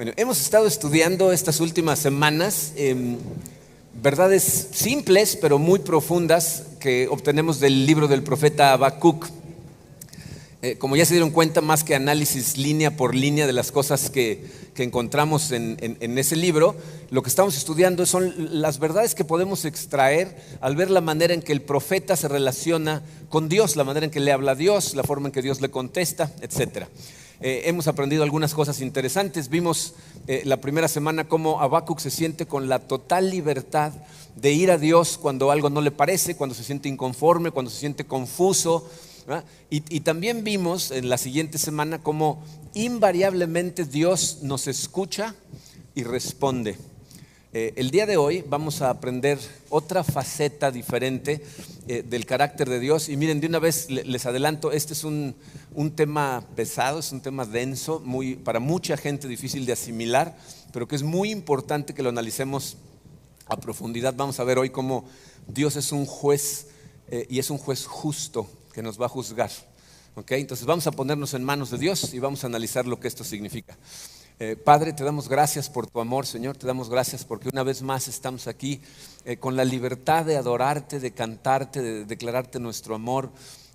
Bueno, hemos estado estudiando estas últimas semanas verdades simples pero muy profundas que obtenemos del libro del profeta Habacuc. Como ya se dieron cuenta, más que análisis línea por línea de las cosas que encontramos en ese libro, lo que estamos estudiando son las verdades que podemos extraer al ver la manera en que el profeta se relaciona con Dios, la manera en que le habla a Dios, la forma en que Dios le contesta, etc. Hemos aprendido algunas cosas interesantes. Vimos la primera semana cómo Habacuc se siente con la total libertad de ir a Dios cuando algo no le parece, cuando se siente inconforme, cuando se siente confuso, ¿verdad? Y también vimos en la siguiente semana cómo invariablemente Dios nos escucha y responde. El día de hoy vamos a aprender otra faceta diferente del carácter de Dios. Y miren, de una vez les adelanto, este es un tema pesado, es un tema denso, para mucha gente difícil de asimilar, pero que es muy importante que lo analicemos a profundidad. Vamos a ver hoy cómo Dios es un juez y es un juez justo que nos va a juzgar. ¿Okay? Entonces vamos a ponernos en manos de Dios y vamos a analizar lo que esto significa. Padre, te damos gracias por tu amor, Señor. Te damos gracias porque una vez más estamos aquí con la libertad de adorarte, de cantarte, de declararte nuestro amor.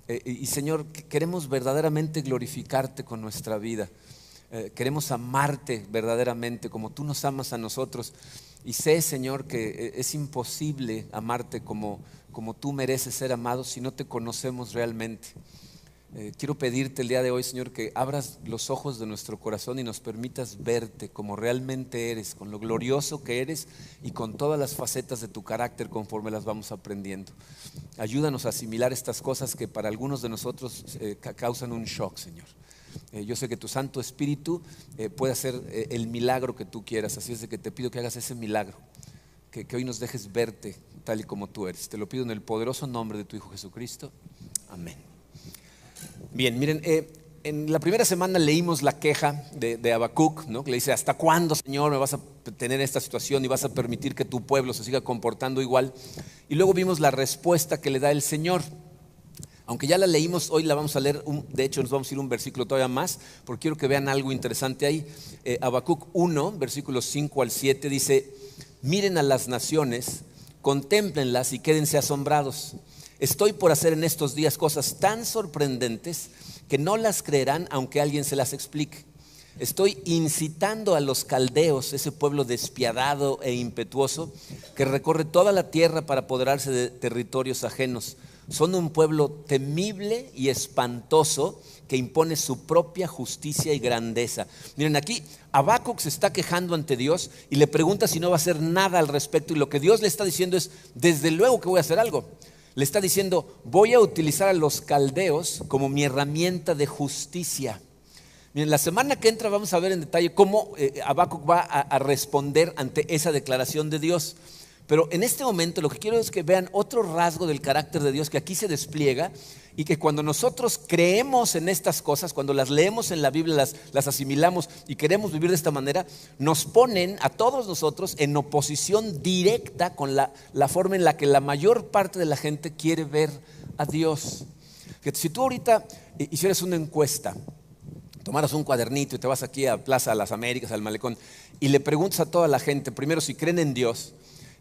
Y Señor, queremos verdaderamente glorificarte con nuestra vida. Queremos amarte verdaderamente como tú nos amas a nosotros. Y sé, Señor, que es imposible amarte como tú mereces ser amado si no te conocemos realmente. Quiero pedirte el día de hoy, Señor, que abras los ojos de nuestro corazón y nos permitas verte como realmente eres, con lo glorioso que eres y con todas las facetas de tu carácter conforme las vamos aprendiendo. Ayúdanos a asimilar estas cosas que para algunos de nosotros causan un shock, Señor. Yo sé que tu Santo Espíritu puede hacer el milagro que tú quieras, así es de que te pido que hagas ese milagro, que hoy nos dejes verte tal y como tú eres. Te lo pido en el poderoso nombre de tu Hijo Jesucristo. Amén. Bien, miren, en la primera semana leímos la queja de Habacuc, ¿no? Que le dice: ¿hasta cuándo, Señor, me vas a tener esta situación y vas a permitir que tu pueblo se siga comportando igual? Y luego vimos la respuesta que le da el Señor. Aunque ya la leímos, hoy la vamos a leer, de hecho nos vamos a ir un versículo todavía más, porque quiero que vean algo interesante ahí. Habacuc 1, versículos 5 al 7 dice: miren a las naciones, contémplenlas y quédense asombrados. Estoy por hacer en estos días cosas tan sorprendentes que no las creerán aunque alguien se las explique. Estoy incitando a los caldeos, ese pueblo despiadado e impetuoso que recorre toda la tierra para apoderarse de territorios ajenos. Son un pueblo temible y espantoso que impone su propia justicia y grandeza. Miren, aquí Habacuc se está quejando ante Dios y le pregunta si no va a hacer nada al respecto, y lo que Dios le está diciendo es: desde luego que voy a hacer algo. Le está diciendo: voy a utilizar a los caldeos como mi herramienta de justicia. Miren, la semana que entra vamos a ver en detalle cómo Habacuc va a responder ante esa declaración de Dios. Pero en este momento lo que quiero es que vean otro rasgo del carácter de Dios que aquí se despliega, y que cuando nosotros creemos en estas cosas, cuando las leemos en la Biblia, las asimilamos y queremos vivir de esta manera, nos ponen a todos nosotros en oposición directa con la forma en la que la mayor parte de la gente quiere ver a Dios. Fíjate, si tú ahorita hicieras una encuesta, tomaras un cuadernito y te vas aquí a Plaza de las Américas, al Malecón, y le preguntas a toda la gente, primero si creen en Dios,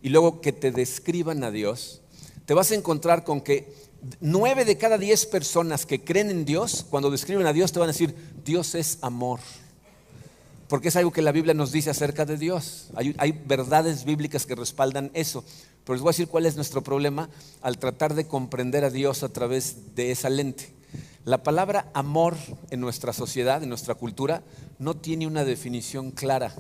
y luego que te describan a Dios, te vas a encontrar con que 9 de cada 10 personas que creen en Dios, cuando describen a Dios te van a decir: Dios es amor. Porque es algo que la Biblia nos dice acerca de Dios. Hay verdades bíblicas que respaldan eso. Pero les voy a decir cuál es nuestro problema al tratar de comprender a Dios a través de esa lente. La palabra amor en nuestra sociedad, en nuestra cultura, no tiene una definición clara,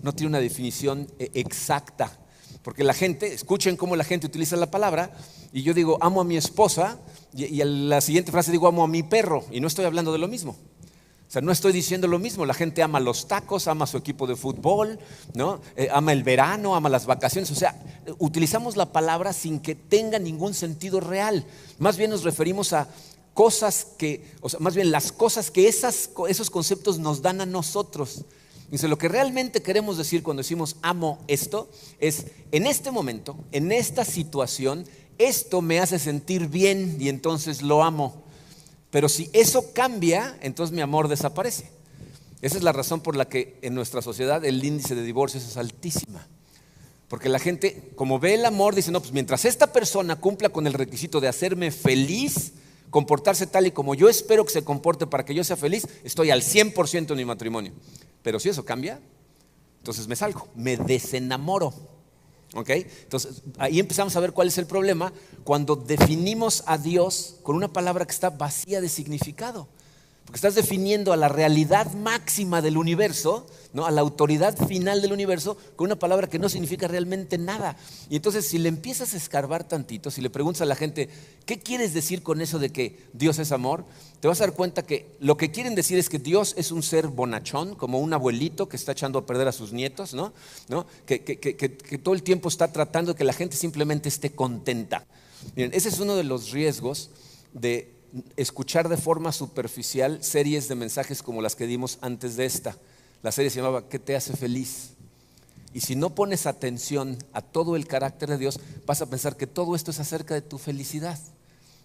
no tiene una definición exacta. Porque la gente, escuchen cómo la gente utiliza la palabra, y yo digo amo a mi esposa, y en la siguiente frase digo amo a mi perro, y no estoy hablando de lo mismo. O sea, no estoy diciendo lo mismo. La gente ama los tacos, ama su equipo de fútbol, ¿no? Ama el verano, ama las vacaciones. O sea, utilizamos la palabra sin que tenga ningún sentido real. Más bien nos referimos a cosas más bien las cosas que esos conceptos nos dan a nosotros. Dice, lo que realmente queremos decir cuando decimos amo esto es: en este momento, en esta situación, esto me hace sentir bien y entonces lo amo. Pero si eso cambia, entonces mi amor desaparece. Esa es la razón por la que en nuestra sociedad el índice de divorcios es altísima. Porque la gente, como ve el amor, dice, no, pues mientras esta persona cumpla con el requisito de hacerme feliz, comportarse tal y como yo espero que se comporte para que yo sea feliz, estoy al 100% en mi matrimonio. Pero si eso cambia, entonces me salgo, me desenamoro. ¿Ok? Entonces ahí empezamos a ver cuál es el problema cuando definimos a Dios con una palabra que está vacía de significado. Porque estás definiendo a la realidad máxima del universo, ¿no? A la autoridad final del universo, con una palabra que no significa realmente nada. Y entonces si le empiezas a escarbar tantito, si le preguntas a la gente, ¿qué quieres decir con eso de que Dios es amor? Te vas a dar cuenta que lo que quieren decir es que Dios es un ser bonachón, como un abuelito que está echando a perder a sus nietos, ¿no? Que todo el tiempo está tratando de que la gente simplemente esté contenta. Miren, ese es uno de los riesgos de escuchar de forma superficial series de mensajes como las que dimos antes de esta. La serie se llamaba ¿Qué te hace feliz? Y si no pones atención a todo el carácter de Dios, vas a pensar que todo esto es acerca de tu felicidad.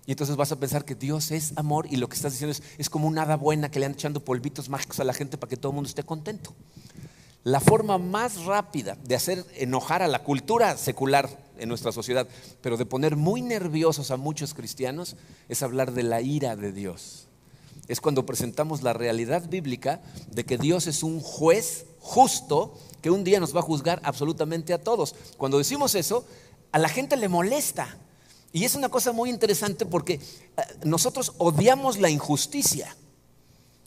Y entonces vas a pensar que Dios es amor y lo que estás diciendo es como una hada buena que le han echando polvitos mágicos a la gente para que todo el mundo esté contento. La forma más rápida de hacer enojar a la cultura secular en nuestra sociedad, pero de poner muy nerviosos a muchos cristianos, es hablar de la ira de Dios. Es cuando presentamos la realidad bíblica de que Dios es un juez justo que un día nos va a juzgar absolutamente a todos. Cuando decimos eso, a la gente le molesta. Y es una cosa muy interesante porque nosotros odiamos la injusticia.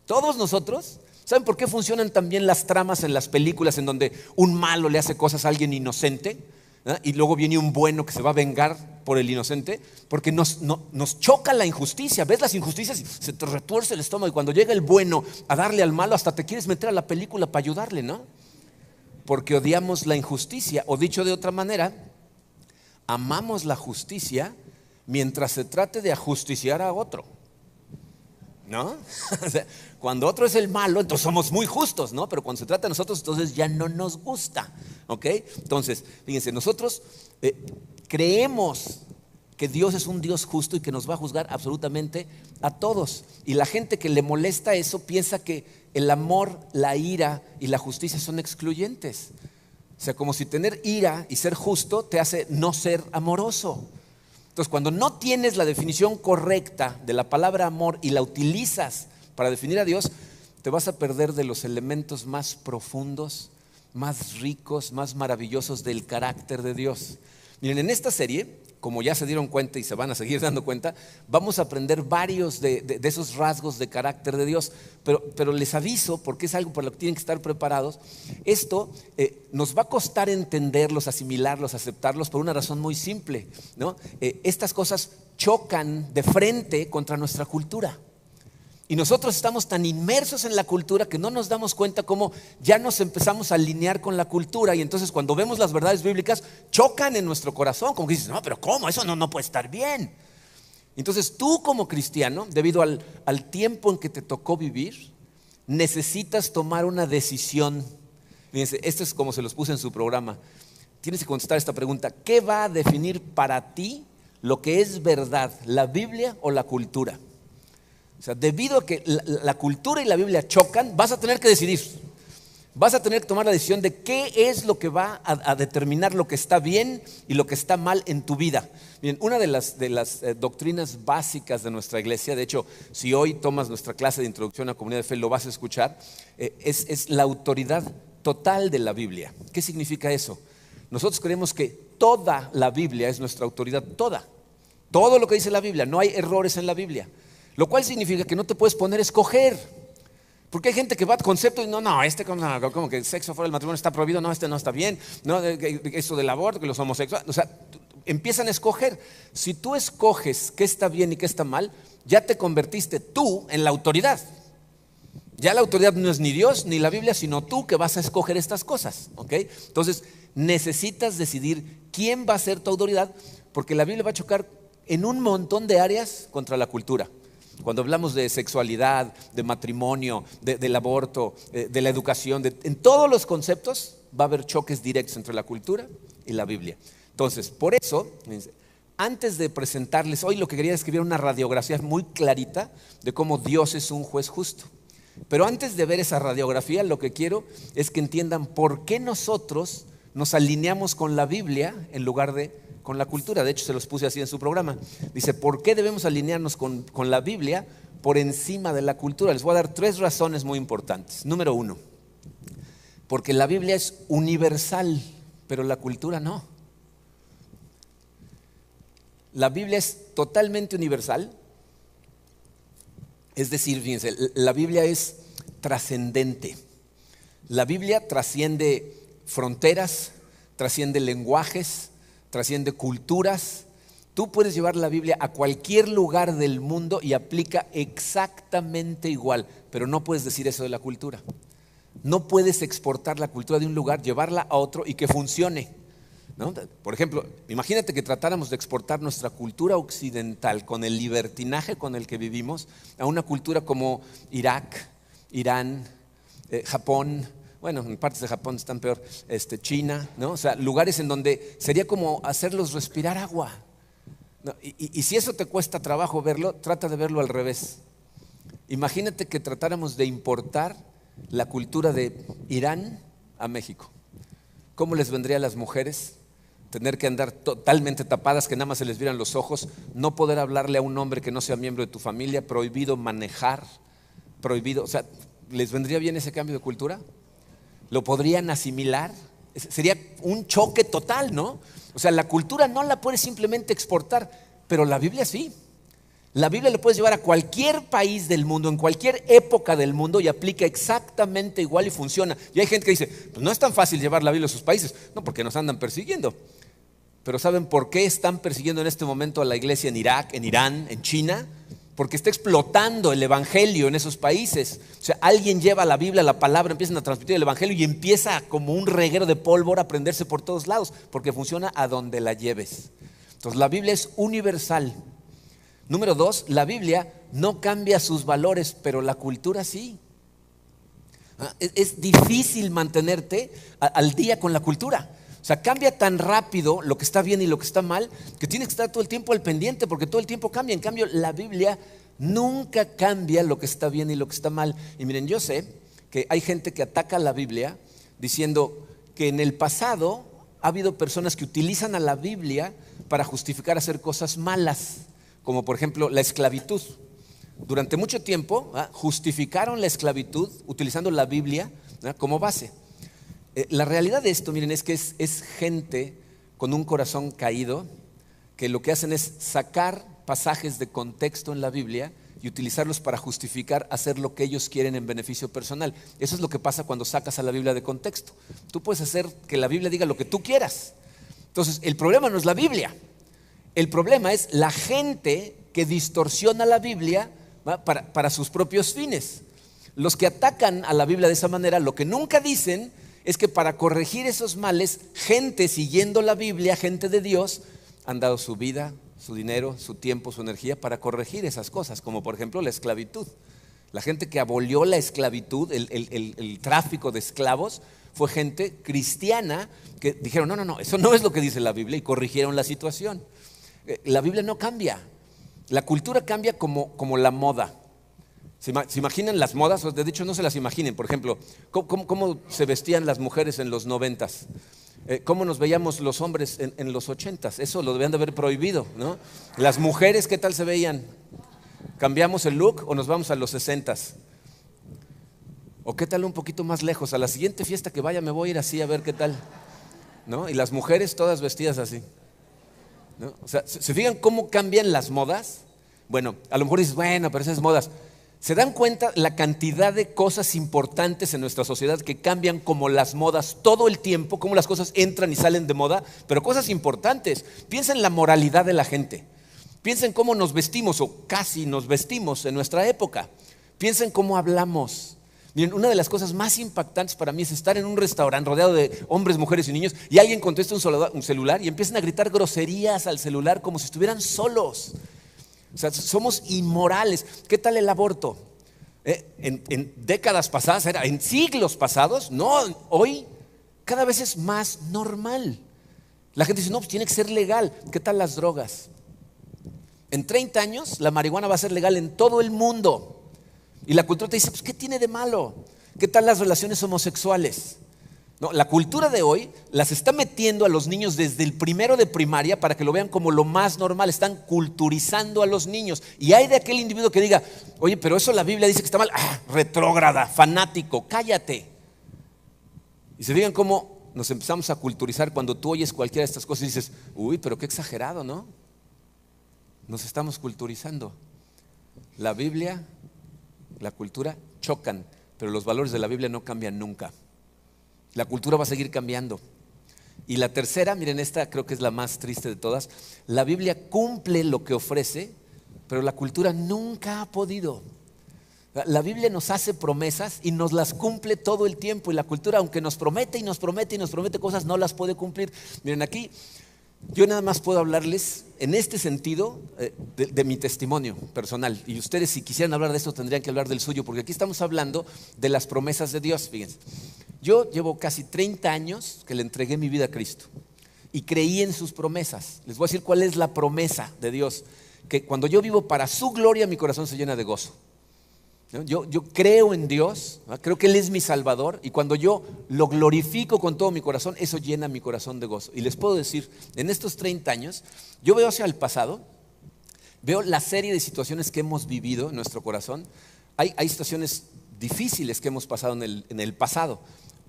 Todos nosotros. ¿Saben por qué funcionan también las tramas en las películas en donde un malo le hace cosas a alguien inocente? Y luego viene un bueno que se va a vengar por el inocente? Porque nos choca la injusticia. Ves las injusticias y se te retuerce el estómago. Y cuando llega el bueno a darle al malo, hasta te quieres meter a la película para ayudarle, ¿no? Porque odiamos la injusticia. O dicho de otra manera, amamos la justicia mientras se trate de ajusticiar a otro, ¿no? O sea, cuando otro es el malo, entonces somos muy justos, ¿no? Pero cuando se trata de nosotros, entonces ya no nos gusta, ¿ok? Entonces, fíjense, nosotros creemos que Dios es un Dios justo y que nos va a juzgar absolutamente a todos. Y la gente que le molesta eso piensa que el amor, la ira y la justicia son excluyentes. O sea, como si tener ira y ser justo te hace no ser amoroso. Entonces, cuando no tienes la definición correcta de la palabra amor y la utilizas para definir a Dios, te vas a perder de los elementos más profundos, más ricos, más maravillosos del carácter de Dios. Miren, en esta serie, como ya se dieron cuenta y se van a seguir dando cuenta, vamos a aprender varios de esos rasgos de carácter de Dios, pero les aviso, porque es algo por lo que tienen que estar preparados. Esto nos va a costar entenderlos, asimilarlos, aceptarlos por una razón muy simple, ¿no? Estas cosas chocan de frente contra nuestra cultura. Y nosotros estamos tan inmersos en la cultura que no nos damos cuenta cómo ya nos empezamos a alinear con la cultura. Y entonces cuando vemos las verdades bíblicas, chocan en nuestro corazón. Como que dices, no, pero ¿cómo? Eso no puede estar bien. Entonces tú como cristiano, debido al tiempo en que te tocó vivir, necesitas tomar una decisión. Fíjense, esto es como se los puse en su programa. Tienes que contestar esta pregunta: ¿qué va a definir para ti lo que es verdad, la Biblia o la cultura? O sea, debido a que la cultura y la Biblia chocan, vas a tener que decidir. Vas a tener que tomar la decisión de qué es lo que va a determinar lo que está bien y lo que está mal en tu vida. Bien, una de las doctrinas básicas de nuestra iglesia, de hecho, si hoy tomas nuestra clase de introducción a comunidad de fe, lo vas a escuchar, es la autoridad total de la Biblia. ¿Qué significa eso? Nosotros creemos que toda la Biblia es nuestra autoridad, toda. Todo lo que dice la Biblia, no hay errores en la Biblia. Lo cual significa que no te puedes poner a escoger. Porque hay gente que va a conceptos y como que el sexo fuera del matrimonio está prohibido, no, este no está bien, no, eso del aborto, que los homosexuales, o sea, empiezan a escoger. Si tú escoges qué está bien y qué está mal, ya te convertiste tú en la autoridad. Ya la autoridad no es ni Dios ni la Biblia, sino tú que vas a escoger estas cosas, ¿ok? Entonces necesitas decidir quién va a ser tu autoridad, porque la Biblia va a chocar en un montón de áreas contra la cultura. Cuando hablamos de sexualidad, de matrimonio, del aborto, de la educación, en todos los conceptos va a haber choques directos entre la cultura y la Biblia. Entonces, por eso, antes de presentarles hoy, lo que quería es que viera una radiografía muy clarita de cómo Dios es un juez justo. Pero antes de ver esa radiografía, lo que quiero es que entiendan por qué nosotros nos alineamos con la Biblia en lugar de con la cultura. De hecho, se los puse así en su programa. Dice, ¿por qué debemos alinearnos con la Biblia por encima de la cultura? Les voy a dar 3 razones muy importantes. Número 1, porque la Biblia es universal, pero la cultura no. La Biblia es totalmente universal. Es decir, fíjense, la Biblia es trascendente. La Biblia trasciende fronteras, trasciende lenguajes, trasciende culturas. Tú puedes llevar la Biblia a cualquier lugar del mundo y aplica exactamente igual, pero no puedes decir eso de la cultura. No puedes exportar la cultura de un lugar, llevarla a otro y que funcione, ¿no? Por ejemplo, imagínate que tratáramos de exportar nuestra cultura occidental con el libertinaje con el que vivimos a una cultura como Irak, Irán, Japón. Bueno, en partes de Japón están peor, China, ¿no? O sea, lugares en donde sería como hacerlos respirar agua, ¿no? Y si eso te cuesta trabajo verlo, trata de verlo al revés. Imagínate que tratáramos de importar la cultura de Irán a México. ¿Cómo les vendría a las mujeres tener que andar totalmente tapadas, que nada más se les vieran los ojos, no poder hablarle a un hombre que no sea miembro de tu familia, prohibido manejar, prohibido? O sea, ¿les vendría bien ese cambio de cultura? ¿Lo podrían asimilar? Sería un choque total, ¿no? O sea, la cultura no la puedes simplemente exportar, pero la Biblia sí. La Biblia la puedes llevar a cualquier país del mundo, en cualquier época del mundo, y aplica exactamente igual y funciona. Y hay gente que dice, pues no es tan fácil llevar la Biblia a sus países. No, porque nos andan persiguiendo. Pero ¿saben por qué están persiguiendo en este momento a la iglesia en Irak, en Irán, en China? Porque está explotando el evangelio en esos países. O sea, alguien lleva la Biblia, la palabra, empiezan a transmitir el evangelio y empieza como un reguero de pólvora a prenderse por todos lados, porque funciona a donde la lleves. Entonces la Biblia es universal. Número 2, la Biblia no cambia sus valores, pero la cultura sí. Es difícil mantenerte al día con la cultura. O sea, cambia tan rápido lo que está bien y lo que está mal, que tienes que estar todo el tiempo al pendiente, porque todo el tiempo cambia. En cambio, la Biblia nunca cambia lo que está bien y lo que está mal. Y miren, yo sé que hay gente que ataca la Biblia diciendo que en el pasado ha habido personas que utilizan a la Biblia para justificar hacer cosas malas, como por ejemplo la esclavitud. Durante mucho tiempo justificaron la esclavitud utilizando la Biblia como base. La realidad de esto, miren, es que es gente con un corazón caído, que lo que hacen es sacar pasajes de contexto en la Biblia y utilizarlos para justificar hacer lo que ellos quieren en beneficio personal. Eso es lo que pasa cuando sacas a la Biblia de contexto. Tú puedes hacer que la Biblia diga lo que tú quieras. Entonces, el problema no es la Biblia. El problema es la gente que distorsiona la Biblia para sus propios fines. Los que atacan a la Biblia de esa manera, lo que nunca dicen es que para corregir esos males, gente siguiendo la Biblia, gente de Dios, han dado su vida, su dinero, su tiempo, su energía para corregir esas cosas, como por ejemplo la esclavitud. La gente que abolió la esclavitud, el tráfico de esclavos, fue gente cristiana que dijeron, no, eso no es lo que dice la Biblia, y corrigieron la situación. La Biblia no cambia. La cultura cambia como la moda. ¿Se imaginan las modas? De hecho, no se las imaginen. Por ejemplo, ¿cómo se vestían las mujeres en los 90s? ¿Cómo nos veíamos los hombres en los 80s? Eso lo debían de haber prohibido, ¿no? Las mujeres, ¿qué tal se veían? ¿Cambiamos el look o nos vamos a los 60s? ¿O qué tal un poquito más lejos? A la siguiente fiesta que vaya me voy a ir así a ver qué tal, ¿no? Y las mujeres todas vestidas así, ¿no? O sea, ¿se fijan cómo cambian las modas? Bueno, a lo mejor dices, bueno, pero esas modas. ¿Se dan cuenta la cantidad de cosas importantes en nuestra sociedad que cambian como las modas todo el tiempo? Cómo las cosas entran y salen de moda, pero cosas importantes. Piensa en la moralidad de la gente. Piensa en cómo nos vestimos o casi nos vestimos en nuestra época. Piensa en cómo hablamos. Miren, una de las cosas más impactantes para mí es estar en un restaurante rodeado de hombres, mujeres y niños, y alguien contesta un celular y empiezan a gritar groserías al celular como si estuvieran solos. O sea, somos inmorales. ¿Qué tal el aborto? En décadas pasadas, en siglos pasados, no, hoy cada vez es más normal. La gente dice, no, pues tiene que ser legal. ¿Qué tal las drogas? En 30 años la marihuana va a ser legal en todo el mundo. Y la cultura te dice, pues, ¿qué tiene de malo? ¿Qué tal las relaciones homosexuales? No, la cultura de hoy las está metiendo a los niños desde el primero de primaria para que lo vean como lo más normal. Están culturizando a los niños. Y hay de aquel individuo que diga, oye, pero eso la Biblia dice que está mal. Retrógrada, fanático, cállate. Y se fijan cómo nos empezamos a culturizar cuando tú oyes cualquiera de estas cosas y dices, uy, pero qué exagerado, ¿no? Nos estamos culturizando. La Biblia, la cultura chocan, pero los valores de la Biblia no cambian nunca. La cultura va a seguir cambiando. Y la tercera, miren, esta creo que es la más triste de todas. La Biblia cumple lo que ofrece, pero la cultura nunca ha podido. La Biblia nos hace promesas y nos las cumple todo el tiempo. Y la cultura, aunque nos promete y nos promete y nos promete cosas, no las puede cumplir. Miren, aquí yo nada más puedo hablarles en este sentido de mi testimonio personal. Y ustedes, si quisieran hablar de esto, tendrían que hablar del suyo, porque aquí estamos hablando de las promesas de Dios. Fíjense, yo llevo casi 30 años que le entregué mi vida a Cristo y creí en sus promesas. Les voy a decir cuál es la promesa de Dios: que cuando yo vivo para su gloria, mi corazón se llena de gozo. Yo creo en Dios, ¿no? Creo que Él es mi Salvador, y cuando yo lo glorifico con todo mi corazón, eso llena mi corazón de gozo. Y les puedo decir, en estos 30 años, yo veo hacia el pasado, veo la serie de situaciones que hemos vivido en nuestro corazón. Hay situaciones difíciles que hemos pasado en el pasado.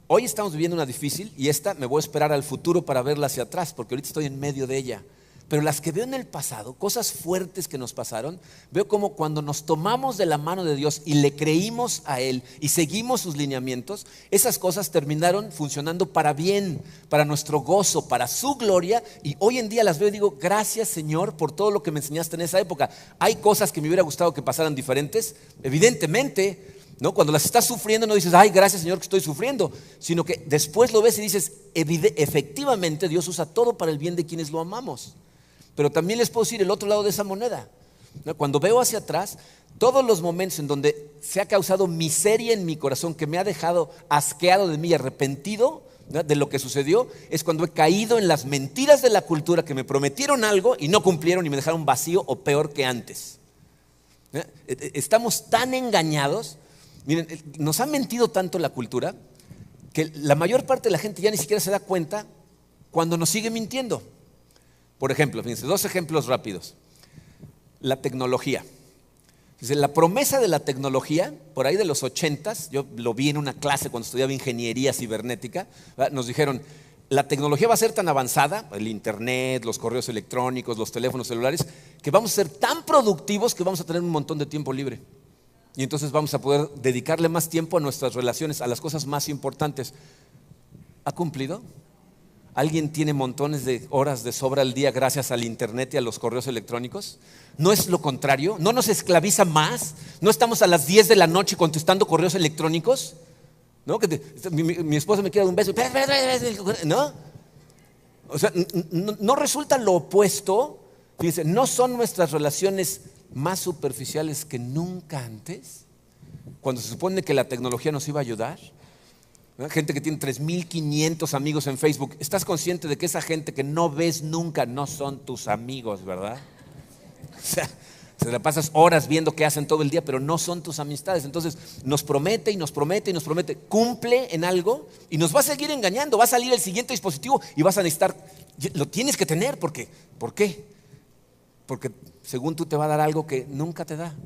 Hoy estamos viviendo una difícil y esta me voy a esperar al futuro para verla hacia atrás, porque ahorita estoy en medio de ella. Pero las que veo en el pasado, cosas fuertes que nos pasaron, veo como cuando nos tomamos de la mano de Dios y le creímos a Él y seguimos sus lineamientos, esas cosas terminaron funcionando para bien, para nuestro gozo, para su gloria. Y hoy en día las veo y digo, gracias Señor por todo lo que me enseñaste en esa época. Hay cosas que me hubiera gustado que pasaran diferentes, evidentemente, ¿no? Cuando las estás sufriendo no dices, ay, gracias Señor que estoy sufriendo, sino que después lo ves y dices, efectivamente Dios usa todo para el bien de quienes lo amamos. Pero también les puedo decir el otro lado de esa moneda, ¿no? Cuando veo hacia atrás, todos los momentos en donde se ha causado miseria en mi corazón, que me ha dejado asqueado de mí, arrepentido, ¿no?, de lo que sucedió, es cuando he caído en las mentiras de la cultura, que me prometieron algo y no cumplieron y me dejaron vacío o peor que antes. ¿No? Estamos tan engañados. Miren, nos ha mentido tanto la cultura que la mayor parte de la gente ya ni siquiera se da cuenta cuando nos sigue mintiendo. Por ejemplo, fíjense, 2 ejemplos rápidos. La tecnología. Fíjense, la promesa de la tecnología, por ahí de los 80s, yo lo vi en una clase cuando estudiaba ingeniería cibernética, ¿verdad? Nos dijeron, la tecnología va a ser tan avanzada, el internet, los correos electrónicos, los teléfonos celulares, que vamos a ser tan productivos que vamos a tener un montón de tiempo libre. Y entonces vamos a poder dedicarle más tiempo a nuestras relaciones, a las cosas más importantes. ¿Ha cumplido? ¿Alguien tiene montones de horas de sobra al día gracias al internet y a los correos electrónicos? ¿No es lo contrario? ¿No nos esclaviza más? ¿No estamos a las 10 de la noche contestando correos electrónicos? ¿No? Mi esposa me quiere dar un beso. ¿No? O sea, no resulta lo opuesto. Fíjense, ¿no son nuestras relaciones más superficiales que nunca antes? Cuando se supone que la tecnología nos iba a ayudar. Gente que tiene 3,500 amigos en Facebook. ¿Estás consciente de que esa gente que no ves nunca no son tus amigos, verdad? O sea, se la pasas horas viendo qué hacen todo el día, pero no son tus amistades. Entonces nos promete y nos promete y nos promete, cumple en algo y nos va a seguir engañando. Va a salir el siguiente dispositivo y vas a necesitar, lo tienes que tener. ¿Por qué? Porque según tú te va a dar algo que nunca te da.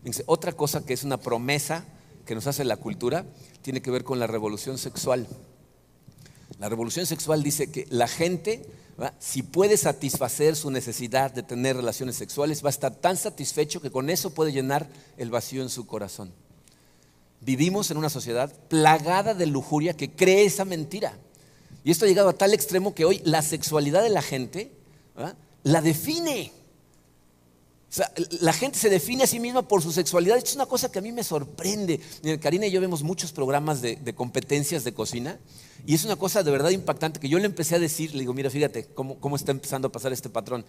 Fíjense, otra cosa que es una promesa que nos hace la cultura tiene que ver con la revolución sexual. La revolución sexual dice que la gente, ¿verdad?, si puede satisfacer su necesidad de tener relaciones sexuales, va a estar tan satisfecho que con eso puede llenar el vacío en su corazón. Vivimos en una sociedad plagada de lujuria que cree esa mentira. Y esto ha llegado a tal extremo que hoy la sexualidad de la gente, ¿verdad?, la define. O sea, la gente se define a sí misma por su sexualidad. Esto es una cosa que a mí me sorprende. Karina y yo vemos muchos programas de competencias de cocina y es una cosa de verdad impactante que yo le empecé a decir, le digo, mira, fíjate cómo está empezando a pasar este patrón.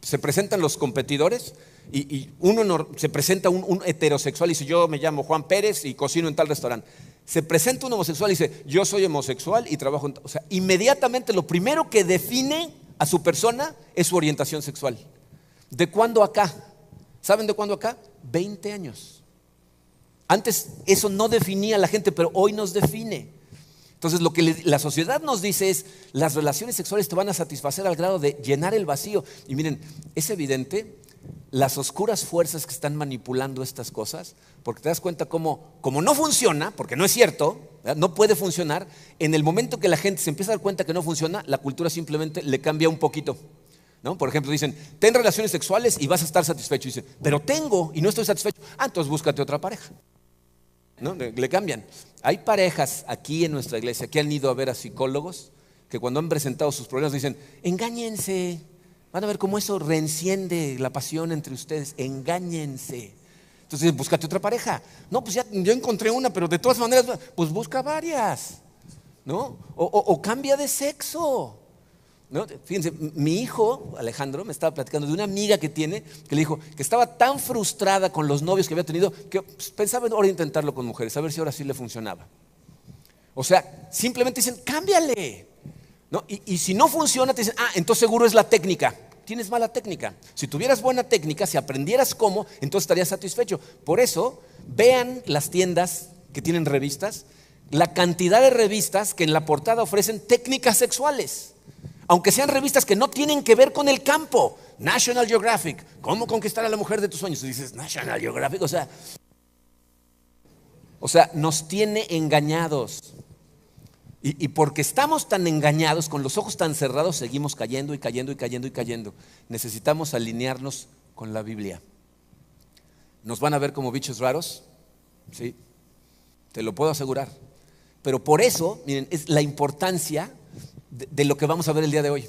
Se presentan los competidores y uno se presenta un heterosexual y dice, yo me llamo Juan Pérez y cocino en tal restaurante. Se presenta un homosexual y dice, yo soy homosexual y trabajo en... O sea, inmediatamente lo primero que define a su persona es su orientación sexual. ¿De cuándo acá? ¿Saben de cuándo acá? 20 años. Antes eso no definía a la gente, pero hoy nos define. Entonces lo que la sociedad nos dice es, las relaciones sexuales te van a satisfacer al grado de llenar el vacío. Y miren, es evidente las oscuras fuerzas que están manipulando estas cosas, porque te das cuenta como no funciona, porque no es cierto, ¿verdad? No puede funcionar. En el momento que la gente se empieza a dar cuenta que no funciona, la cultura simplemente le cambia un poquito, ¿no? Por ejemplo, dicen, ten relaciones sexuales y vas a estar satisfecho. Y dicen, pero tengo y no estoy satisfecho. Entonces búscate otra pareja, ¿no? Le cambian. Hay parejas aquí en nuestra iglesia que han ido a ver a psicólogos, que cuando han presentado sus problemas dicen, engáñense. Van a ver cómo eso reenciende la pasión entre ustedes. Engáñense. Entonces, búscate otra pareja. No, pues ya yo encontré una, pero de todas maneras, pues busca varias, ¿no? O cambia de sexo, ¿no? Fíjense, mi hijo, Alejandro, me estaba platicando de una amiga que tiene, que le dijo que estaba tan frustrada con los novios que había tenido, que pues, pensaba ahora intentarlo con mujeres, a ver si ahora sí le funcionaba. O sea, simplemente dicen, cámbiale, ¿no? Y si no funciona, te dicen, entonces seguro es la técnica. Tienes mala técnica. Si tuvieras buena técnica, si aprendieras cómo, entonces estarías satisfecho. Por eso, vean las tiendas que tienen revistas, la cantidad de revistas que en la portada ofrecen técnicas sexuales, aunque sean revistas que no tienen que ver con el campo. National Geographic, ¿cómo conquistar a la mujer de tus sueños? Y dices, National Geographic, o sea, nos tiene engañados. Y porque estamos tan engañados, con los ojos tan cerrados, seguimos cayendo y cayendo y cayendo y cayendo. Necesitamos alinearnos con la Biblia. ¿Nos van a ver como bichos raros? Sí, te lo puedo asegurar. Pero por eso, miren, es la importancia de lo que vamos a ver el día de hoy.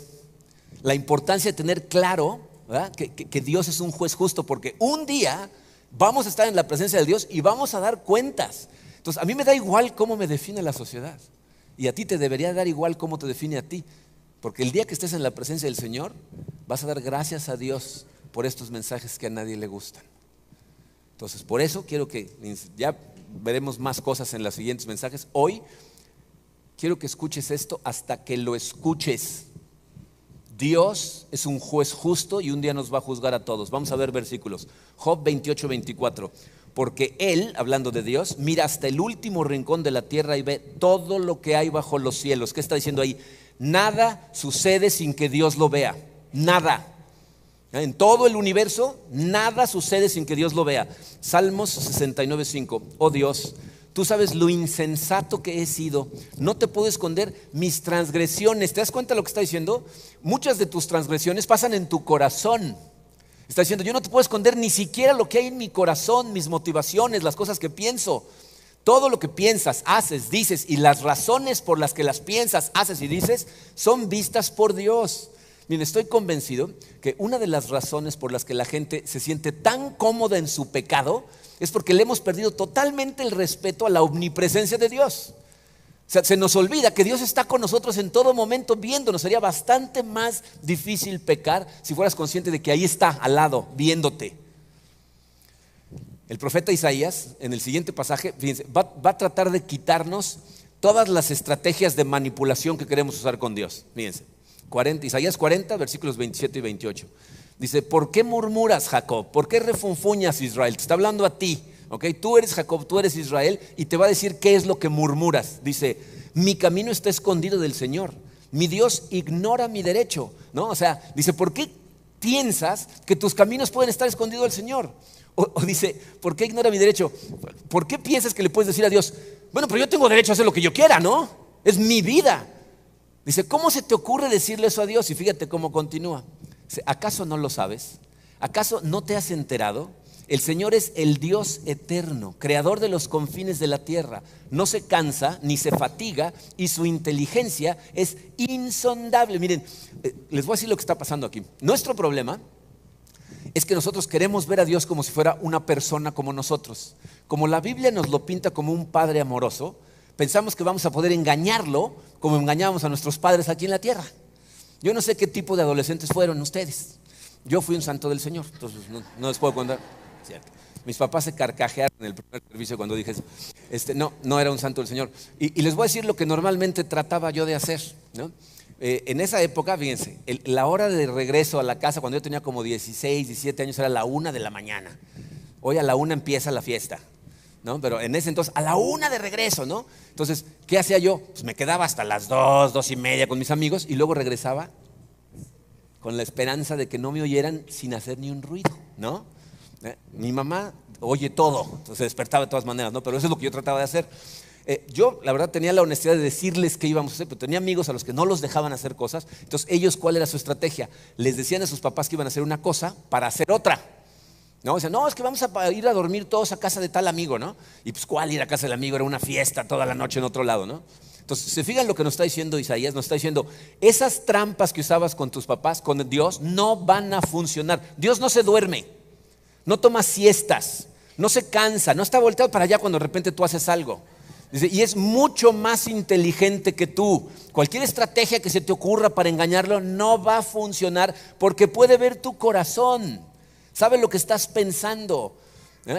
La importancia de tener claro, ¿verdad?, que Dios es un juez justo, porque un día vamos a estar en la presencia de Dios y vamos a dar cuentas. Entonces, a mí me da igual cómo me define la sociedad. Y a ti te debería dar igual cómo te define a ti, porque el día que estés en la presencia del Señor vas a dar gracias a Dios por estos mensajes que a nadie le gustan. Entonces, por eso quiero que, ya veremos más cosas en los siguientes mensajes. Hoy quiero que escuches esto hasta que lo escuches. Dios es un juez justo y un día nos va a juzgar a todos. Vamos a ver versículos. Job 28:24. Porque Él, hablando de Dios, mira hasta el último rincón de la tierra y ve todo lo que hay bajo los cielos. ¿Qué está diciendo ahí? Nada sucede sin que Dios lo vea. Nada. En todo el universo, nada sucede sin que Dios lo vea. Salmos 69:5. Oh Dios, tú sabes lo insensato que he sido. No te puedo esconder mis transgresiones. ¿Te das cuenta de lo que está diciendo? Muchas de tus transgresiones pasan en tu corazón. Está diciendo, yo no te puedo esconder ni siquiera lo que hay en mi corazón, mis motivaciones, las cosas que pienso. Todo lo que piensas, haces, dices y las razones por las que las piensas, haces y dices son vistas por Dios. Miren, estoy convencido que una de las razones por las que la gente se siente tan cómoda en su pecado es porque le hemos perdido totalmente el respeto a la omnipresencia de Dios. O sea, se nos olvida que Dios está con nosotros en todo momento viéndonos. Sería bastante más difícil pecar si fueras consciente de que ahí está al lado, viéndote. El profeta Isaías, en el siguiente pasaje, fíjense, va a tratar de quitarnos todas las estrategias de manipulación que queremos usar con Dios. Fíjense, Isaías 40, versículos 27 y 28. Dice, ¿por qué murmuras, Jacob? ¿Por qué refunfuñas, Israel? Te está hablando a ti. Okay, tú eres Jacob, tú eres Israel, y te va a decir qué es lo que murmuras. Dice, mi camino está escondido del Señor, mi Dios ignora mi derecho, ¿no? O sea, dice, ¿por qué piensas que tus caminos pueden estar escondidos del Señor? O dice, ¿por qué ignora mi derecho? ¿Por qué piensas que le puedes decir a Dios, bueno, pero yo tengo derecho a hacer lo que yo quiera, ¿no? Es mi vida. Dice, ¿cómo se te ocurre decirle eso a Dios? Y fíjate cómo continúa. Dice, ¿acaso no lo sabes? ¿Acaso no te has enterado? El Señor es el Dios eterno, creador de los confines de la tierra. No se cansa ni se fatiga y su inteligencia es insondable. Miren, les voy a decir lo que está pasando aquí. Nuestro problema es que nosotros queremos ver a Dios como si fuera una persona como nosotros. Como la Biblia nos lo pinta como un padre amoroso, pensamos que vamos a poder engañarlo como engañábamos a nuestros padres aquí en la tierra. Yo no sé qué tipo de adolescentes fueron ustedes. Yo fui un santo del Señor, entonces no les puedo contar. Cierto. Mis papás se carcajearon en el primer servicio cuando dije eso. No era un santo del Señor. Y les voy a decir lo que normalmente trataba yo de hacer, ¿no? En esa época, fíjense, la hora de regreso a la casa cuando yo tenía como 16, 17 años era la 1 de la mañana. Hoy a la 1 empieza la fiesta. ¿no? Pero en ese entonces, a la 1 de regreso, ¿no? Entonces, ¿qué hacía yo? Pues me quedaba hasta las 2, 2:30 con mis amigos y luego regresaba con la esperanza de que no me oyeran sin hacer ni un ruido, ¿no? Mi mamá oye todo, entonces se despertaba de todas maneras, ¿no? Pero eso es lo que yo trataba de hacer. Yo, la verdad, tenía la honestidad de decirles qué íbamos a hacer, pero tenía amigos a los que no los dejaban hacer cosas. Entonces, ellos, ¿cuál era su estrategia? Les decían a sus papás que iban a hacer una cosa para hacer otra. ¿No? O sea, no, es que vamos a ir a dormir todos a casa de tal amigo, ¿no? Y pues, ¿cuál ir a casa del amigo? Era una fiesta toda la noche en otro lado, ¿no? Entonces, se fijan lo que nos está diciendo Isaías, nos está diciendo, esas trampas que usabas con tus papás, con Dios, no van a funcionar. Dios no se duerme, no toma siestas, no se cansa, no está volteado para allá cuando de repente tú haces algo. Dice, y es mucho más inteligente que tú. Cualquier estrategia que se te ocurra para engañarlo no va a funcionar porque puede ver tu corazón, sabe lo que estás pensando.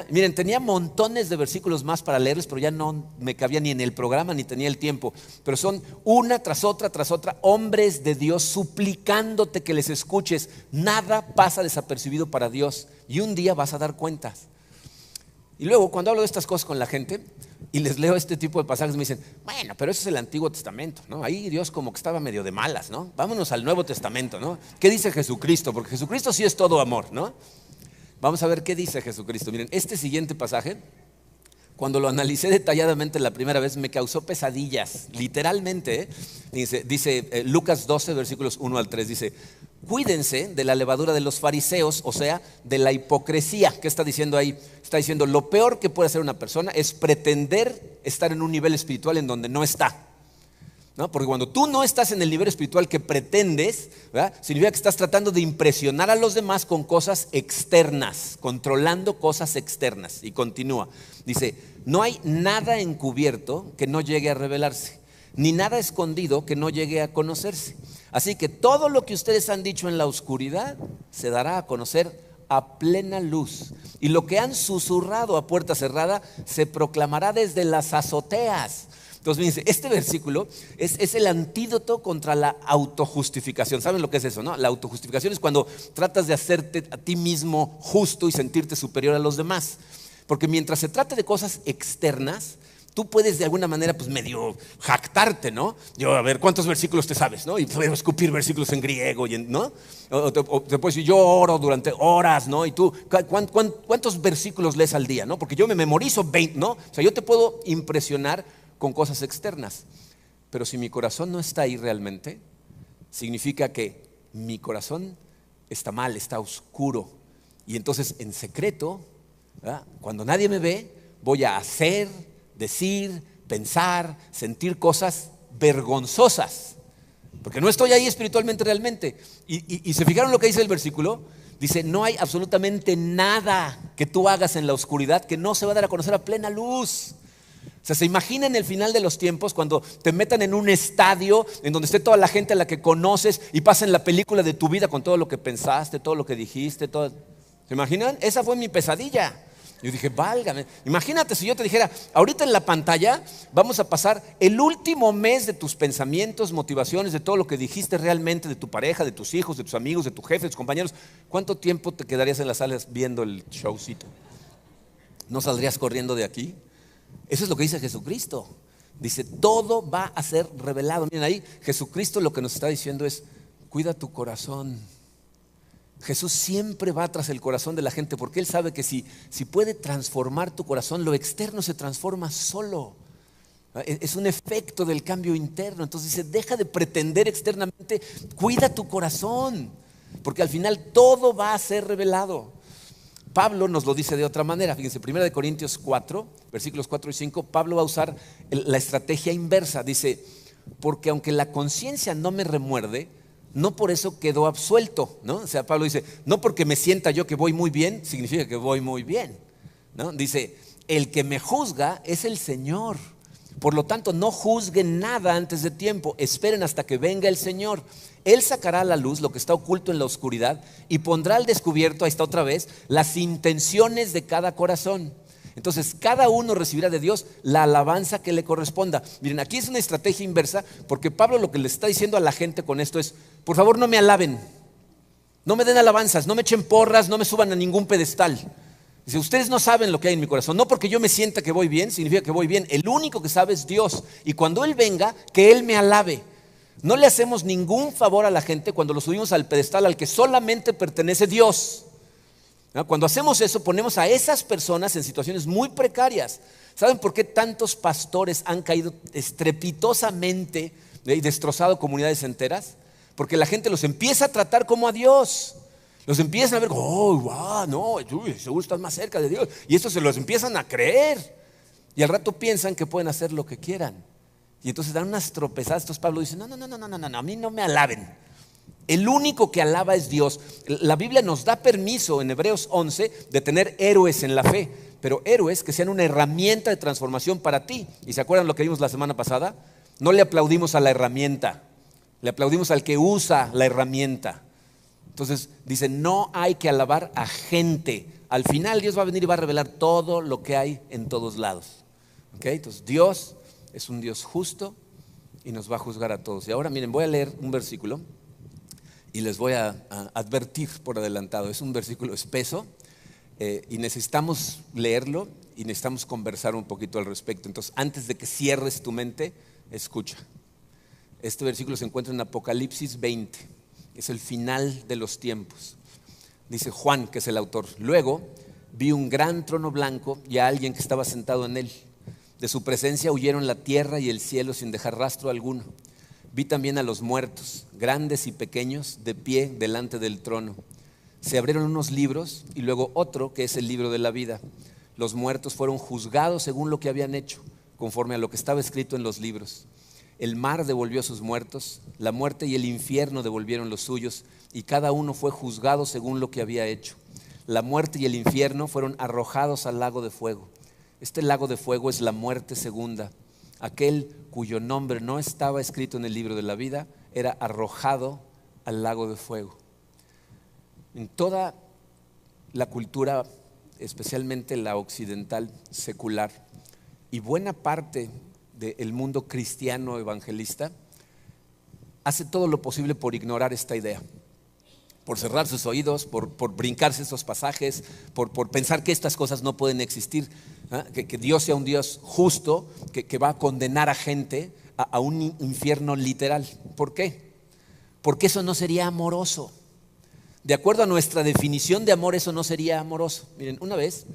Miren, tenía montones de versículos más para leerles, pero ya no me cabía ni en el programa ni tenía el tiempo. Pero son una tras otra, hombres de Dios suplicándote que les escuches. Nada pasa desapercibido para Dios y un día vas a dar cuentas. Y luego cuando hablo de estas cosas con la gente y les leo este tipo de pasajes, me dicen, bueno, pero eso es el Antiguo Testamento, ¿no? Ahí Dios como que estaba medio de malas, ¿no? Vámonos al Nuevo Testamento, ¿no? ¿Qué dice Jesucristo? Porque Jesucristo sí es todo amor, ¿no? Vamos a ver qué dice Jesucristo. Miren, este siguiente pasaje, cuando lo analicé detalladamente la primera vez, me causó pesadillas, literalmente. Dice Lucas 12, versículos 1 al 3, dice, cuídense de la levadura de los fariseos, o sea, de la hipocresía. ¿Qué está diciendo ahí? Está diciendo, lo peor que puede hacer una persona es pretender estar en un nivel espiritual en donde no está. ¿No? Porque cuando tú no estás en el nivel espiritual que pretendes, ¿verdad? Significa que estás tratando de impresionar a los demás con cosas externas, controlando cosas externas. Y continúa, dice, no hay nada encubierto que no llegue a revelarse, ni nada escondido que no llegue a conocerse. Así que todo lo que ustedes han dicho en la oscuridad se dará a conocer a plena luz, y lo que han susurrado a puerta cerrada se proclamará desde las azoteas. Entonces, fíjense, este versículo es el antídoto contra la autojustificación. ¿Saben lo que es eso, no? La autojustificación es cuando tratas de hacerte a ti mismo justo y sentirte superior a los demás. Porque mientras se trate de cosas externas, tú puedes de alguna manera pues medio jactarte, ¿no? Yo, a ver, ¿cuántos versículos te sabes, no? Y puedo escupir versículos en griego, ¿no? O te puedes decir, yo oro durante horas, ¿no? Y tú, ¿cuántos versículos lees al día, no? Porque yo me memorizo 20, ¿no? O sea, yo te puedo impresionar con cosas externas, pero si mi corazón no está ahí realmente, significa que mi corazón está mal, está oscuro, y entonces en secreto, ¿verdad? Cuando nadie me ve, voy a hacer, decir, pensar, sentir cosas vergonzosas, porque no estoy ahí espiritualmente realmente. Y se fijaron lo que dice el versículo. Dice, no hay absolutamente nada que tú hagas en la oscuridad que no se va a dar a conocer a plena luz. O sea, se imaginan el final de los tiempos cuando te metan en un estadio en donde esté toda la gente a la que conoces y pasen la película de tu vida con todo lo que pensaste, todo lo que dijiste, todo. ¿Se imaginan? Esa fue mi pesadilla. Yo dije, válgame. Imagínate si yo te dijera, ahorita en la pantalla vamos a pasar el último mes de tus pensamientos, motivaciones, de todo lo que dijiste realmente, de tu pareja, de tus hijos, de tus amigos, de tu jefe, de tus compañeros. ¿Cuánto tiempo te quedarías en las salas viendo el showcito? ¿No saldrías corriendo de aquí? Eso es lo que dice Jesucristo. Dice, todo va a ser revelado. Miren ahí, Jesucristo lo que nos está diciendo es, cuida tu corazón. Jesús siempre va tras el corazón de la gente porque Él sabe que si puede transformar tu corazón, lo externo se transforma solo. Es un efecto del cambio interno. Entonces dice, deja de pretender externamente, cuida tu corazón, porque al final todo va a ser revelado. Pablo nos lo dice de otra manera. Fíjense, 1 Corintios 4, versículos 4 y 5, Pablo va a usar la estrategia inversa. Dice, porque aunque la conciencia no me remuerde, no por eso quedó absuelto, ¿no? O sea, Pablo dice, no porque me sienta yo que voy muy bien, significa que voy muy bien, ¿no? Dice, el que me juzga es el Señor. Por lo tanto, no juzguen nada antes de tiempo, esperen hasta que venga el Señor. Él sacará a la luz lo que está oculto en la oscuridad y pondrá al descubierto, ahí está otra vez, las intenciones de cada corazón. Entonces, cada uno recibirá de Dios la alabanza que le corresponda. Miren, aquí es una estrategia inversa, porque Pablo lo que le está diciendo a la gente con esto es, por favor no me alaben, no me den alabanzas, no me echen porras, no me suban a ningún pedestal. Dice, ustedes no saben lo que hay en mi corazón. No porque yo me sienta que voy bien, significa que voy bien. El único que sabe es Dios. Y cuando Él venga, que Él me alabe. No le hacemos ningún favor a la gente cuando lo subimos al pedestal al que solamente pertenece Dios. ¿No? Cuando hacemos eso, ponemos a esas personas en situaciones muy precarias. ¿Saben por qué tantos pastores han caído estrepitosamente y destrozado comunidades enteras? Porque la gente los empieza a tratar como a Dios. Los empiezan a ver, oh, wow, no, seguro estás más cerca de Dios. Y eso se los empiezan a creer. Y al rato piensan que pueden hacer lo que quieran. Y entonces dan unas tropezadas. Entonces Pablo dice, no, a mí no me alaben. El único que alaba es Dios. La Biblia nos da permiso en Hebreos 11 de tener héroes en la fe. Pero héroes que sean una herramienta de transformación para ti. ¿Y se acuerdan lo que vimos la semana pasada? No le aplaudimos a la herramienta. Le aplaudimos al que usa la herramienta. Entonces dice, no hay que alabar a gente. Al final Dios va a venir y va a revelar todo lo que hay en todos lados. ¿Okay? Entonces Dios es un Dios justo y nos va a juzgar a todos. Y ahora miren, voy a leer un versículo y les voy a advertir por adelantado. Es un versículo espeso y necesitamos leerlo y necesitamos conversar un poquito al respecto. Entonces antes de que cierres tu mente, escucha. Este versículo se encuentra en Apocalipsis 20. Es el final de los tiempos. Dice Juan, que es el autor. Luego vi un gran trono blanco y a alguien que estaba sentado en él. De su presencia huyeron la tierra y el cielo sin dejar rastro alguno. Vi también a los muertos, grandes y pequeños, de pie delante del trono. Se abrieron unos libros y luego otro, que es el libro de la vida. Los muertos fueron juzgados según lo que habían hecho, conforme a lo que estaba escrito en los libros. El mar devolvió a sus muertos, la muerte y el infierno devolvieron los suyos, y cada uno fue juzgado según lo que había hecho. La muerte y el infierno fueron arrojados al lago de fuego. Este lago de fuego es la muerte segunda. Aquel cuyo nombre no estaba escrito en el libro de la vida era arrojado al lago de fuego. En toda la cultura, especialmente la occidental secular, y buena parte del mundo cristiano evangelista, hace todo lo posible por ignorar esta idea, por cerrar sus oídos, por brincarse estos pasajes, por pensar que estas cosas no pueden existir, que Dios sea un Dios justo, que va a condenar a gente a un infierno literal. ¿Por qué? Porque eso no sería amoroso. De acuerdo a nuestra definición de amor, eso no sería amoroso. Miren, una vez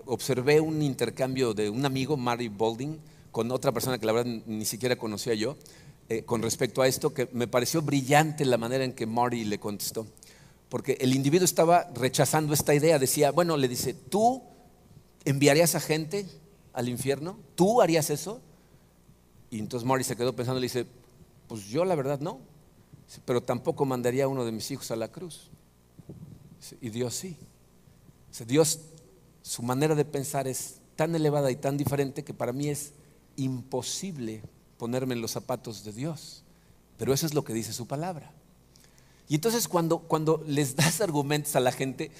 observé un intercambio de un amigo, Mary Boulding, con otra persona que la verdad ni siquiera conocía yo, con respecto a esto, que me pareció brillante la manera en que Marty le contestó. Porque el individuo estaba rechazando esta idea. Decía, bueno, le dice, ¿tú enviarías a gente al infierno? ¿Tú harías eso? Y entonces Marty se quedó pensando y le dice, pues yo la verdad no. Dice, pero tampoco mandaría a uno de mis hijos a la cruz. Dice, y Dios sí. Dice, Dios, su manera de pensar es tan elevada y tan diferente que para mí es imposible ponerme en los zapatos de Dios. Pero eso es lo que dice su palabra. Y entonces cuando les das argumentos a la gente,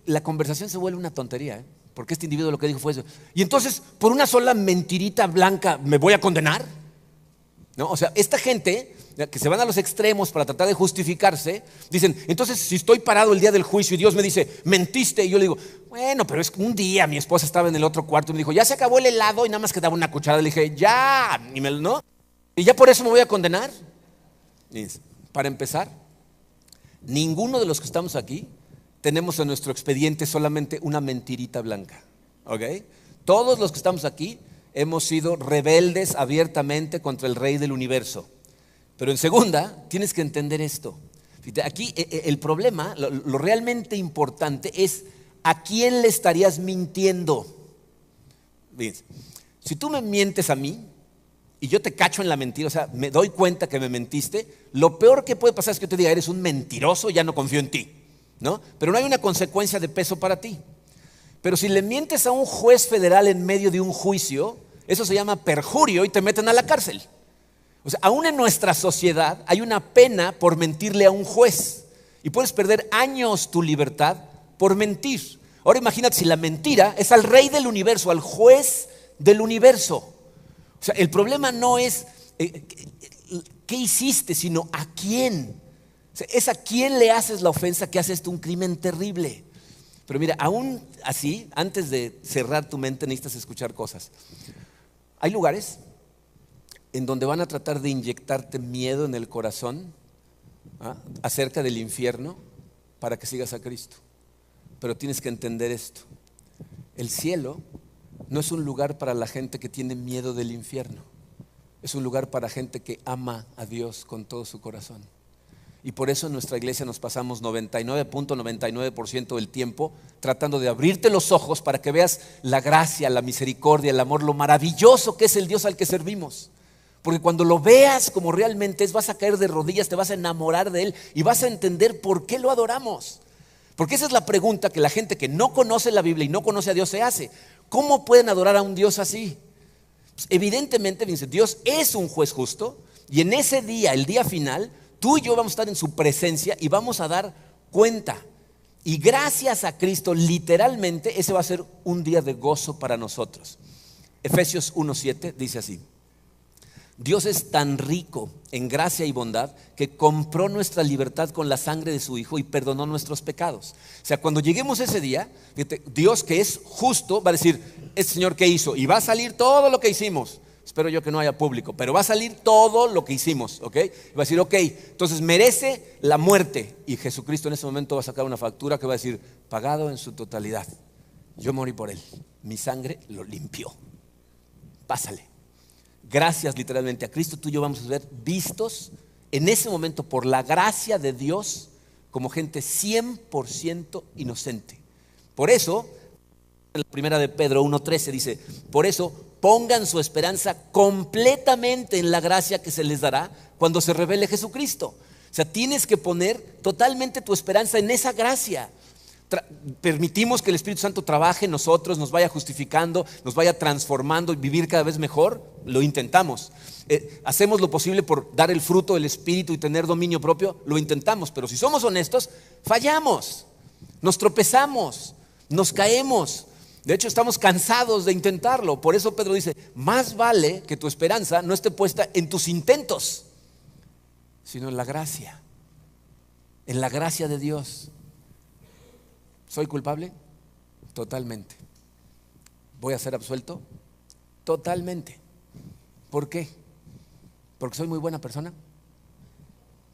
la conversación se vuelve una tontería, porque este individuo lo que dijo fue eso. Y entonces, por una sola mentirita blanca, ¿me voy a condenar? ¿No? O sea, esta gente que se van a los extremos para tratar de justificarse, dicen, entonces si estoy parado el día del juicio y Dios me dice, mentiste, y yo le digo, bueno, pero es que un día mi esposa estaba en el otro cuarto y me dijo, ya se acabó el helado y nada más quedaba una cucharada. Le dije, ya, ¿no? Y ya por eso me voy a condenar. Y para empezar, ninguno de los que estamos aquí tenemos en nuestro expediente solamente una mentirita blanca, ¿ok? Todos los que estamos aquí hemos sido rebeldes abiertamente contra el Rey del universo. Pero en segunda, tienes que entender esto. Aquí el problema, lo realmente importante es ¿a quién le estarías mintiendo? Fíjense, si tú me mientes a mí y yo te cacho en la mentira, o sea, me doy cuenta que me mentiste, lo peor que puede pasar es que yo te diga, eres un mentiroso, ya no confío en ti, ¿no? Pero no hay una consecuencia de peso para ti. Pero si le mientes a un juez federal en medio de un juicio, eso se llama perjurio y te meten a la cárcel. O sea, aún en nuestra sociedad hay una pena por mentirle a un juez y puedes perder años tu libertad por mentir. Ahora imagínate si la mentira es al Rey del universo, al juez del universo. O sea, el problema no es qué hiciste, sino a quién. O sea, es a quién le haces la ofensa que hace esto un crimen terrible. Pero mira, aún así, antes de cerrar tu mente, necesitas escuchar cosas. Hay lugares en donde van a tratar de inyectarte miedo en el corazón acerca del infierno para que sigas a Cristo. Pero tienes que entender esto. El cielo no es un lugar para la gente que tiene miedo del infierno. Es un lugar para gente que ama a Dios con todo su corazón. Y por eso en nuestra iglesia nos pasamos 99.99% del tiempo tratando de abrirte los ojos para que veas la gracia, la misericordia, el amor, lo maravilloso que es el Dios al que servimos. Porque cuando lo veas como realmente es, vas a caer de rodillas, te vas a enamorar de Él y vas a entender por qué lo adoramos. Porque esa es la pregunta que la gente que no conoce la Biblia y no conoce a Dios se hace. ¿Cómo pueden adorar a un Dios así? Pues evidentemente, Dios es un juez justo y en ese día, el día final, tú y yo vamos a estar en su presencia y vamos a dar cuenta. Y gracias a Cristo, literalmente, ese va a ser un día de gozo para nosotros. Efesios 1:7 dice así: Dios es tan rico en gracia y bondad que compró nuestra libertad con la sangre de su Hijo y perdonó nuestros pecados. O sea, cuando lleguemos a ese día, Dios, que es justo, va a decir: este Señor, ¿qué hizo? Y va a salir todo lo que hicimos. Espero yo que no haya público, pero va a salir todo lo que hicimos, ¿ok? Va a decir, ok, entonces merece la muerte. Y Jesucristo en ese momento va a sacar una factura que va a decir: pagado en su totalidad. Yo morí por él, mi sangre lo limpió. Pásale. Gracias literalmente a Cristo, tú y yo vamos a ser vistos en ese momento por la gracia de Dios como gente 100% inocente. Por eso, en la primera de Pedro 1:13 dice: por eso pongan su esperanza completamente en la gracia que se les dará cuando se revele Jesucristo. O sea, tienes que poner totalmente tu esperanza en esa gracia. Permitimos que el Espíritu Santo trabaje en nosotros, nos vaya justificando, nos vaya transformando y vivir cada vez mejor. Lo intentamos. Hacemos lo posible por dar el fruto del Espíritu y tener dominio propio. Lo intentamos, pero si somos honestos, fallamos, nos tropezamos, nos caemos. De hecho, estamos cansados de intentarlo. Por eso Pedro dice: más vale que tu esperanza no esté puesta en tus intentos, sino en la gracia de Dios. ¿Soy culpable? Totalmente. ¿Voy a ser absuelto? Totalmente. ¿Por qué? ¿Porque soy muy buena persona?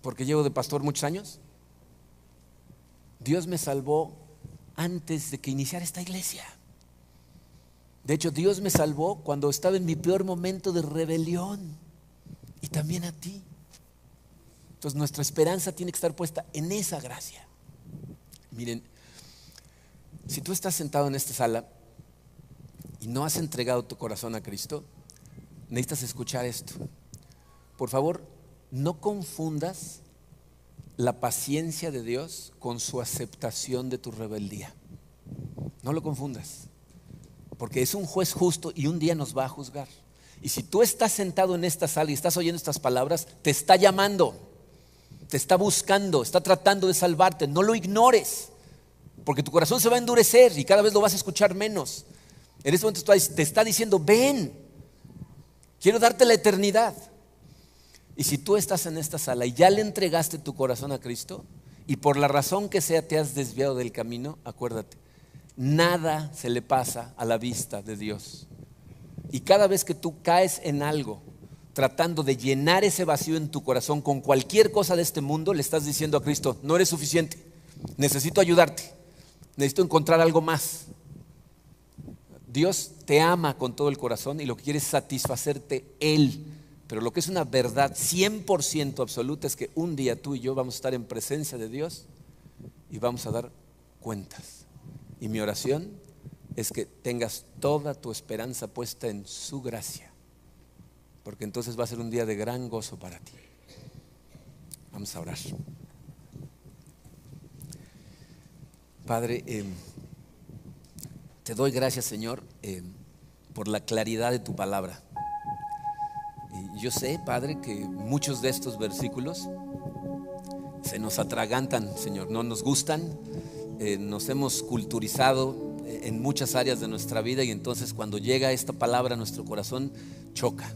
¿Porque llevo de pastor muchos años? Dios me salvó antes de que iniciara esta iglesia. De hecho, Dios me salvó cuando estaba en mi peor momento de rebelión. Y también a ti. Entonces nuestra esperanza tiene que estar puesta en esa gracia. Miren, si tú estás sentado en esta sala y no has entregado tu corazón a Cristo, necesitas escuchar esto. Por favor, no confundas la paciencia de Dios con su aceptación de tu rebeldía. No lo confundas, porque es un juez justo y un día nos va a juzgar. Y si tú estás sentado en esta sala y estás oyendo estas palabras, te está llamando, te está buscando, está tratando de salvarte. No lo ignores, porque tu corazón se va a endurecer y cada vez lo vas a escuchar menos. En este momento te está diciendo: ven, quiero darte la eternidad. Y si tú estás en esta sala y ya le entregaste tu corazón a Cristo y por la razón que sea te has desviado del camino, acuérdate, nada se le pasa a la vista de Dios. Y cada vez que tú caes en algo tratando de llenar ese vacío en tu corazón con cualquier cosa de este mundo, le estás diciendo a Cristo: no eres suficiente, necesito ayudarte, necesito encontrar algo más. Dios te ama con todo el corazón y lo que quiere es satisfacerte Él. Pero lo que es una verdad 100% absoluta es que un día tú y yo vamos a estar en presencia de Dios y vamos a dar cuentas. Y mi oración es que tengas toda tu esperanza puesta en su gracia, porque entonces va a ser un día de gran gozo para ti. Vamos a orar. Padre, te doy gracias, Señor, por la claridad de tu palabra. Y yo sé, Padre, que muchos de estos versículos se nos atragantan, Señor, no nos gustan, nos hemos culturizado en muchas áreas de nuestra vida y entonces cuando llega esta palabra a nuestro corazón choca.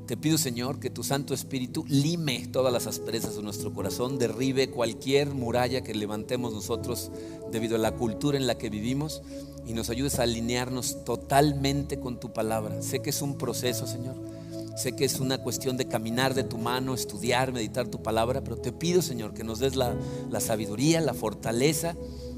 Te pido, Señor, que tu Santo Espíritu lime todas las asperezas de nuestro corazón, derribe cualquier muralla que levantemos nosotros debido a la cultura en la que vivimos y nos ayudes a alinearnos totalmente con tu palabra. Sé que es un proceso, Señor. Sé que es una cuestión de caminar de tu mano, estudiar, meditar tu palabra, pero te pido, Señor, que nos des la sabiduría, la fortaleza,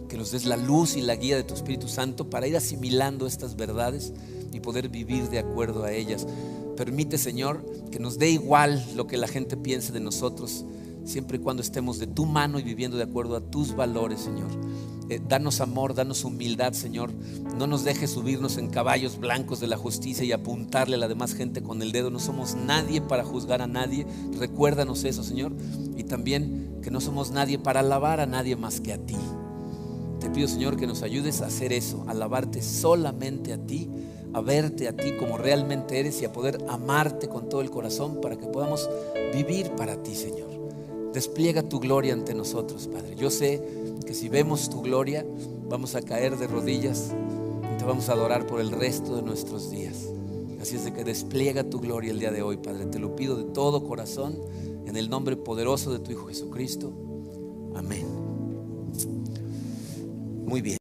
que nos des la luz y la guía de tu Espíritu Santo para ir asimilando estas verdades y poder vivir de acuerdo a ellas. Permite, Señor, que nos dé igual lo que la gente piense de nosotros, siempre y cuando estemos de tu mano y viviendo de acuerdo a tus valores, Señor. Danos amor, danos humildad, Señor. No nos dejes subirnos en caballos blancos de la justicia y apuntarle a la demás gente con el dedo. No somos nadie para juzgar a nadie. Recuérdanos eso, Señor. Y también que no somos nadie para alabar a nadie más que a ti. Te pido, Señor, que nos ayudes a hacer eso, a alabarte solamente a ti, a verte a ti como realmente eres y a poder amarte con todo el corazón para que podamos vivir para ti, Señor. Despliega tu gloria ante nosotros, Padre. Yo sé que si vemos tu gloria vamos a caer de rodillas y te vamos a adorar por el resto de nuestros días. Así es de que despliega tu gloria el día de hoy, Padre. Te lo pido de todo corazón en el nombre poderoso de tu Hijo Jesucristo. Amén. Muy bien.